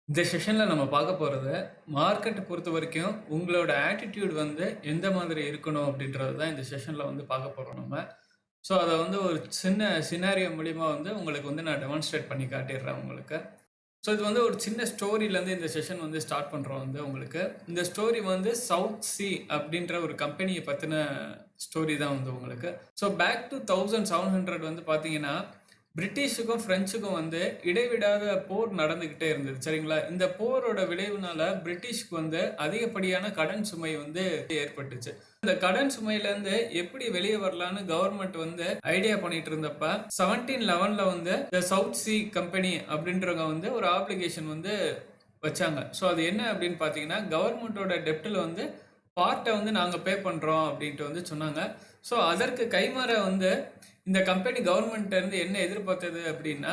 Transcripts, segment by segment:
இந்த செஷன்ல நம்ம பார்க்க போறது, மார்க்கெட்ட பொறுத்தவரைக்கும் உங்களோட ஆட்டிட்யூட் வந்து எந்த மாதிரி இருக்கணும் அப்படின்றது தான் இந்த செஷன்ல வந்து பார்க்க போறோம் நம்ம. ஸோ அத வந்து ஒரு சின்ன சினாரியோ மூலியமா வந்து உங்களுக்கு வந்து நான் டெமான்ஸ்ட்ரேட் பண்ணி காட்டிடுறேன் உங்களுக்கு. ஸோ இது வந்து ஒரு சின்ன ஸ்டோரியிலேருந்து இந்த செஷன் வந்து ஸ்டார்ட் பண்ணுறோம் வந்து உங்களுக்கு. இந்த ஸ்டோரி வந்து சவுத் சி அப்படின்ற ஒரு கம்பெனியை பற்றின ஸ்டோரி தான் வந்து உங்களுக்கு. ஸோ பேக் டு 1700 வந்து பார்த்தீங்கன்னா பிரிட்டிஷுக்கும் பிரெஞ்சுக்கும் வந்து இடைவிடாத போர் நடந்துகிட்டே இருந்தது சரிங்களா. இந்த போரோட விளைவுனால பிரிட்டிஷ்க்கு வந்து அதிகப்படியான கடன் சுமை வந்து ஏற்பட்டுச்சு. இந்த கடன் சுமையில இருந்து எப்படி வெளியே வரலான்னு கவர்மெண்ட் வந்து ஐடியா பண்ணிட்டு இருந்தப்ப 1711 வந்து இந்த சவுத் சி கம்பெனி அப்படின்றவங்க வந்து ஒரு ஆப்ளிகேஷன் வந்து வச்சாங்க. ஸோ அது என்ன அப்படின்னு பார்த்தீங்கன்னா, கவர்மெண்டோட டெப்டில் வந்து பார்ட்டை வந்து நாங்கள் பே பண்ணுறோம் அப்படின்ட்டு வந்து சொன்னாங்க. ஸோ அதற்கு கைமாற வந்து இந்த கம்பெனி கவர்மெண்ட்ல இருந்து என்ன எதிர்பார்த்தது அப்படின்னா,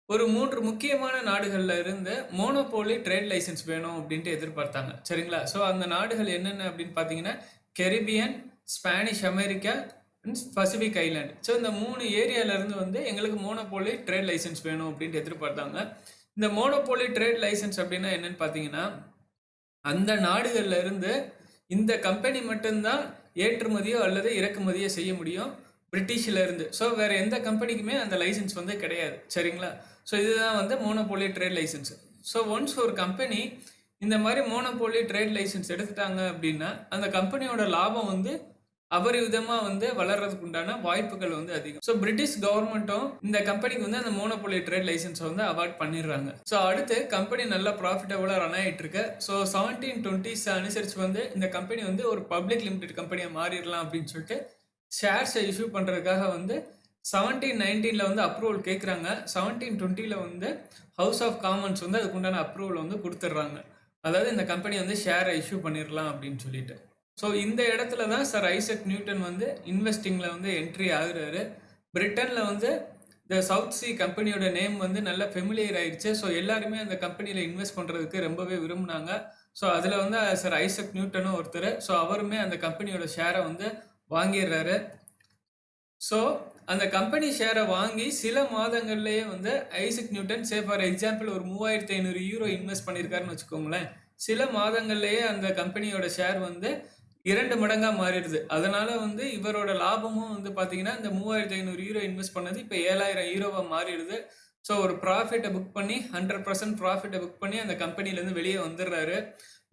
ஒரு 3 முக்கியமான நாடுகள்ல இருந்து மோனோபோலி ட்ரேட் லைசன்ஸ் வேணும் அப்படின்ட்டு எதிர்பார்த்தாங்க சரிங்களா. ஸோ அந்த நாடுகள் என்னென்ன அப்படின்னு பார்த்தீங்கன்னா, Caribbean, Spanish America, Pacific island. So இந்த 3 ஏரியால இருந்து வந்து எங்களுக்கு மோனோபோலி ட்ரேட் லைசன்ஸ் வேணும் அப்படின்ட்டு எதிர்பார்த்தாங்க. இந்த மோனோபோலி ட்ரேட் லைசன்ஸ் அப்படின்னா என்னன்னு பார்த்தீங்கன்னா, அந்த நாடுகள்ல இருந்து இந்த கம்பெனி மட்டும்தான் ஏற்றுமதியோ அல்லது இறக்குமதியோ செய்ய முடியும் பிரிட்டிஷ்ல இருந்து. ஸோ வேற எந்த கம்பெனிக்குமே அந்த லைசன்ஸ் வந்து கிடையாது சரிங்களா. ஸோ இதுதான் வந்து monopoly trade license. So once ஒரு கம்பெனி இந்த மாதிரி மோனோபோலி ட்ரேட் லைசன்ஸ் எடுத்துட்டாங்க அப்படின்னா அந்த கம்பெனியோட லாபம் வந்து அபரிவிதமா வந்து வளர்றதுக்கு உண்டான வாய்ப்புகள் வந்து அதிகம். ஸோ பிரிட்டிஷ் கவர்மெண்ட்டும் இந்த கம்பெனிக்கு வந்து அந்த மோனோபோலி ட்ரேட் லைசன்ஸ் வந்து அவார்ட் பண்ணிடுறாங்க. ஸோ அடுத்து கம்பெனி நல்லா ப்ராஃபிட்டபுளா ரன் ஆகிட்டு இருக்கு. ஸோ 1720s அனுசரிச்சு வந்து இந்த கம்பெனி வந்து ஒரு பப்ளிக் லிமிடெட் கம்பெனியா மாறிடலாம் அப்படின்னு சொல்லிட்டு ஷேர்ஸை இஷ்யூ பண்றதுக்காக வந்து 1719ல வந்து அப்ரூவல் கேட்குறாங்க. 1720ல வந்து ஹவுஸ் ஆஃப் காமன்ஸ் வந்து அதுக்குண்டான அப்ரூவல் வந்து கொடுத்துட்றாங்க. அதாவது இந்த கம்பெனி வந்து ஷேரை இஷ்யூ பண்ணிடலாம் அப்படின்னு சொல்லிட்டு. ஸோ இந்த இடத்துல தான் சார் ஐசக் நியூட்டன் வந்து இன்வெஸ்டிங்ல வந்து என்ட்ரி ஆகுறாரு. பிரிட்டன்ல வந்து இந்த சவுத் சி கம்பெனியோட நேம் வந்து நல்லா ஃபெமிலியர் ஆயிடுச்சு. ஸோ எல்லாருமே அந்த கம்பெனியில் இன்வெஸ்ட் பண்ணுறதுக்கு ரொம்பவே விரும்புனாங்க. ஸோ அதில் வந்து சார் ஐசக் நியூட்டனும் ஒருத்தர். ஸோ அவருமே அந்த கம்பெனியோட ஷேரை வந்து வாங்கிடுறாரு. ஸோ அந்த கம்பெனி ஷேரை வாங்கி சில மாதங்கள்லேயே வந்து ஐசக் நியூட்டன் ஃபார் எக்ஸாம்பிள் ஒரு 3500 யூரோ இன்வெஸ்ட் பண்ணியிருக்காருன்னு வச்சுக்கோங்களேன். சில மாதங்கள்லேயே அந்த கம்பெனியோட ஷேர் வந்து 2 மடங்கா மாறிடுது. அதனால வந்து இவரோட லாபமும் வந்து பார்த்தீங்கன்னா இந்த 3500 யூரோ இன்வெஸ்ட் பண்ணது இப்போ 7000 யூரோவா மாறிடுது. ஸோ ஒரு ப்ராஃபிட்டை புக் பண்ணி 100% ப்ராஃபிட்டை புக் பண்ணி அந்த கம்பெனிலேருந்து வெளியே வந்துடுறாரு.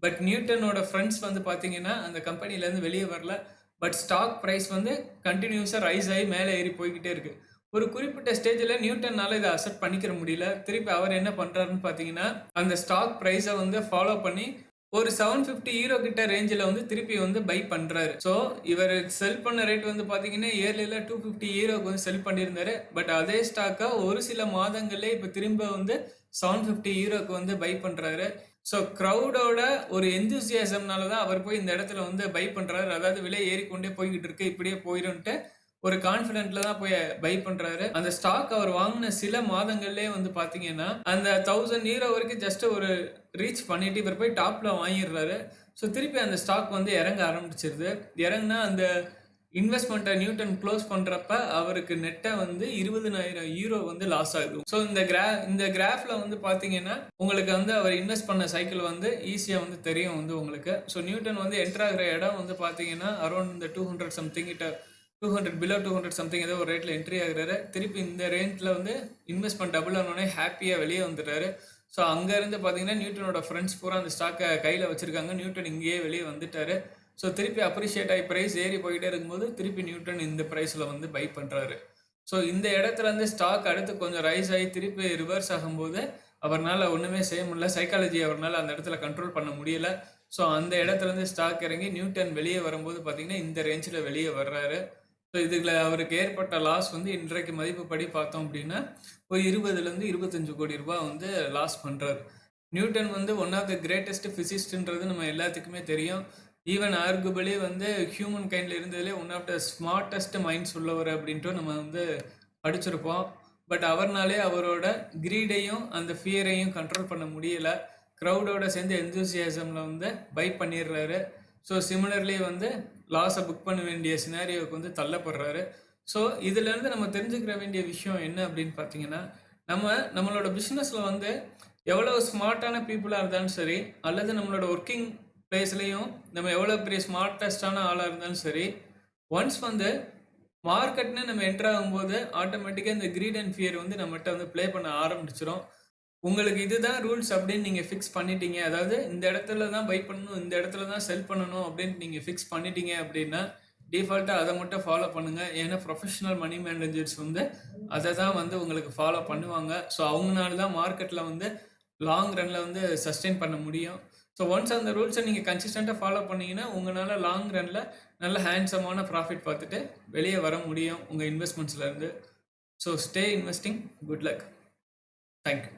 பட் நியூட்டனோட ஃப்ரெண்ட்ஸ் வந்து பார்த்தீங்கன்னா அந்த கம்பெனிலேருந்து வெளியே வரல. பட் ஸ்டாக் ப்ரைஸ் வந்து கண்டினியூஸாக ரைஸ் ஆகி மேலே ஏறி போய்கிட்டே இருக்கு. ஒரு குறிப்பிட்ட ஸ்டேஜில் நியூட்டன்னால இதை அக்செப்ட் பண்ணிக்கிற முடியல. திருப்பி அவர் என்ன பண்ணுறாருன்னு பார்த்தீங்கன்னா, அந்த ஸ்டாக் ப்ரைஸை வந்து ஃபாலோ பண்ணி ஒரு 750 யூரோ கிட்ட ரேஞ்சில் வந்து திருப்பி வந்து பை பண்ணுறாரு. ஸோ இவர் செல் பண்ண ரேட் வந்து பார்த்தீங்கன்னா இயர்லியில் 250 யூரோக்கு வந்து செல் பண்ணியிருந்தாரு. பட் அதே ஸ்டாக்கை ஒரு சில மாதங்களே இப்போ திரும்ப வந்து 750 யூரோக்கு வந்து பை பண்ணுறாரு. ஸோ க்ரௌடோட ஒரு எந்தூசியாசம்னால தான் அவர் போய் இந்த இடத்துல வந்து பை பண்ணுறாரு. அதாவது விலை ஏறிக்கொண்டே போய்கிட்டு இருக்கு, இப்படியே போயிடும்ட்டு ஒரு கான்ஃபிடென்ட்ல தான் போய் பை பண்றாரு. அந்த ஸ்டாக் அவர் வாங்கின சில மாதங்கள்லேயே வந்து பாத்தீங்கன்னா அந்த 1000 யூரோ வரைக்கும் ஜஸ்ட் ஒரு ரீச் பண்ணிட்டு இவர் போய் டாப்ல வாங்கிடுறாரு. ஸோ திருப்பி அந்த ஸ்டாக் வந்து இறங்க ஆரம்பிச்சிருது. இறங்குனா அந்த இன்வெஸ்ட்மெண்ட்டை நியூட்டன் க்ளோஸ் பண்றப்ப அவருக்கு நெட்டை வந்து 20,000 யூரோ வந்து லாஸ் ஆகுது. ஸோ இந்த கிராஃப்ல வந்து பாத்தீங்கன்னா உங்களுக்கு வந்து அவர் இன்வெஸ்ட் பண்ண சைக்கிள் வந்து ஈஸியா வந்து தெரியும் வந்து உங்களுக்கு. ஸோ நியூட்டன் வந்து என்டர் ஆகிற இடம் வந்து பாத்தீங்கன்னா அரௌண்ட் இந்த 200 சம்திங் கிட்ட 200 பிலோ 200 சம்திங் ஏதோ ஒரு ரேட்ல என்ட்ரி ஆகுறாரு. திருப்பி இந்த ரேஞ்சில் வந்து இன்வெஸ்ட்மெண்ட் டபுள் ஆனோடனே ஹாப்பியாக வெளியே வந்துடுறாரு. ஸோ அங்கேருந்து பார்த்தீங்கன்னா நியூட்டனோட ஃப்ரெண்ட்ஸ் பூரா அந்த ஸ்டாக்கை கையில் வச்சிருக்காங்க. நியூட்டன் இங்கேயே வெளியே வந்துட்டாரு. ஸோ திருப்பி அப்ரிஷியேட் ஆகி ப்ரைஸ் ஏறி போயிட்டே இருக்கும்போது திருப்பி நியூட்டன் இந்த ப்ரைஸில் வந்து பை பண்ணுறாரு. ஸோ இந்த இடத்துல இருந்து ஸ்டாக் அடுத்து கொஞ்சம் ரைஸ் ஆகி திருப்பி ரிவர்ஸ் ஆகும்போது அவரால் ஒன்றுமே செய்ய முடியல. சைக்காலஜி அவரால் அந்த இடத்துல கண்ட்ரோல் பண்ண முடியல. ஸோ அந்த இடத்துல இருந்து ஸ்டாக் இறங்கி நியூட்டன் வெளியே வரும்போது பார்த்தீங்கன்னா இந்த ரேஞ்சில் வெளியே வர்றாரு. ஸோ இதில் அவருக்கு ஏற்பட்ட லாஸ் வந்து இன்றைக்கு மதிப்புப்படி பார்த்தோம் அப்படின்னா ஒரு 20லேருந்து 25 கோடி ரூபாய் வந்து லாஸ் பண்ணுறாரு. நியூட்டன் வந்து ஒன் ஆஃப் த கிரேட்டஸ்ட் ஃபிசிஸ்ட்ன்றது நம்ம எல்லாத்துக்குமே தெரியும். ஈவன் ஆர்குபலி வந்து ஹியூமன் கைண்டில் இருந்ததுலேயே one of the smartest minds உள்ளவர் அப்படின்ட்டு நம்ம வந்து படிச்சிருப்போம். பட் அவர்னாலே அவரோட கிரீடையும் அந்த ஃபியரையும் கண்ட்ரோல் பண்ண முடியலை. க்ரௌடோட சேர்ந்து எந்தூசியாசமில் வந்து பை பண்ணிடுறாரு. ஸோ சிமிலர்லி வந்து லாஸை புக் பண்ண வேண்டிய சினாரியோவுக்கு வந்து தள்ளப்படுறாரு. ஸோ இதுலேருந்து நம்ம தெரிஞ்சுக்கிற வேண்டிய விஷயம் என்ன அப்படின்னு பார்த்தீங்கன்னா, நம்மளோட பிஸ்னஸில் வந்து எவ்வளோ ஸ்மார்ட்டான பீப்புளாக இருந்தாலும் சரி, அல்லது நம்மளோட ஒர்க்கிங் பிளேஸ்லேயும் நம்ம எவ்வளோ பெரிய ஸ்மார்ட்டஸ்டான ஆளாக இருந்தாலும் சரி, ஒன்ஸ் வந்து மார்க்கெட்னு நம்ம என்டர் ஆகும்போது ஆட்டோமேட்டிக்காக இந்த கிரீட் அண்ட் ஃபியர் வந்து நம்மகிட்ட வந்து ப்ளே பண்ண ஆரம்பிச்சிடும். உங்களுக்கு இதுதான் ரூல்ஸ் அப்படின்னு நீங்கள் ஃபிக்ஸ் பண்ணிட்டீங்க, அதாவது இந்த இடத்துல தான் பை பண்ணணும், இந்த இடத்துல தான் செல் பண்ணணும் அப்படின்னு நீங்கள் ஃபிக்ஸ் பண்ணிட்டீங்க அப்படின்னா டிஃபால்ட்டாக அதை மட்டும் ஃபாலோ பண்ணுங்கள். ஏன்னா ப்ரொஃபஷனல் மணி மேனேஜர்ஸ் வந்து அதை தான் வந்து உங்களுக்கு ஃபாலோ பண்ணுவாங்க. ஸோ அவங்களால தான் மார்க்கெட்டில் வந்து லாங் ரனில் வந்து சஸ்டெயின் பண்ண முடியும். ஸோ ஒன்ஸ் அந்த ரூல்ஸை நீங்கள் கன்சிஸ்டண்ட்டாக ஃபாலோ பண்ணிங்கன்னா உங்களால் லாங் ரனில் நல்ல ஹேண்ட்ஸமான ப்ராஃபிட் பார்த்துட்டு வெளியே வர முடியும் உங்கள் இன்வெஸ்ட்மெண்ட்ஸ்லேருந்து. So stay investing. Good luck. Thank you.